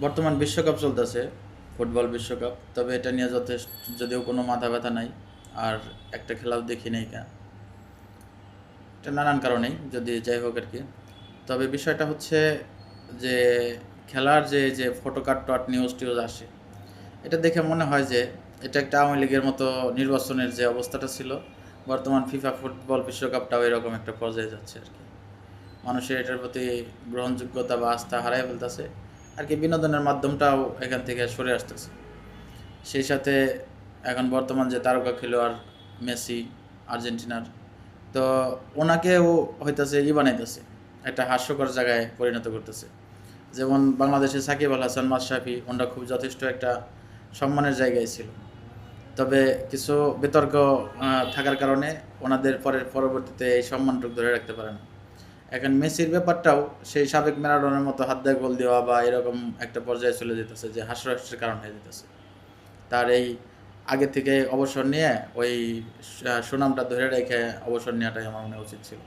বর্তমান বিশ্বকাপ চলতেছে, ফুটবল বিশ্বকাপ। তবে এটা নিয়ে যথেষ্ট যদিও কোনো মাথা ব্যথা নাই, আর একটা খেলাও দেখি নাই কা, এটা নানান কারণেই, যদি যাই হোক আর কি। তবে বিষয়টা হচ্ছে যে খেলার যে যে ফটো কাট টাট নিউজ টিউজ আসে, এটা দেখে মনে হয় যে এটা একটা আওয়ামী লীগের মতো নির্বাচনের যে অবস্থাটা ছিল, বর্তমান ফিফা ফুটবল বিশ্বকাপটাও এরকম একটা পর্যায়ে যাচ্ছে আর কি। মানুষের এটার প্রতি গ্রহণযোগ্যতা বা আস্থা হারাই ফেলতেছে আর কি। বিনোদনের মাধ্যমটাও এখান থেকে সরে আসতেছে। সেই সাথে এখন বর্তমান যে তারকা খেলোয়াড় মেসি, আর্জেন্টিনার, তো ওনাকেও হইতেছে বানাইতেছে, একটা হাস্যকর জায়গায় পরিণত করতেছে। যেমন বাংলাদেশে সাকিব আল হাসান, মাশরাফি, ওনারা খুব যথেষ্ট একটা সম্মানের জায়গায় ছিল। তবে কিছু বিতর্ক থাকার কারণে ওনাদের পরবর্তীতে এই সম্মানটুকু ধরে রাখতে পারে না। এখন মেসির ব্যাপারটাও সেই সাবেক ম্যারাডোনার মতো হাত দিয়ে গোল দেওয়া বা এরকম একটা পর্যায়ে চলে যেতেছে, যে হাস্যরাষ্ট্রের কারণ হয়ে যেতেছে। তার এই আগে থেকে অবসর নিয়ে ওই সুনামটা ধরে রেখে অবসর নেওয়াটাই আমার মনে উচিত ছিল।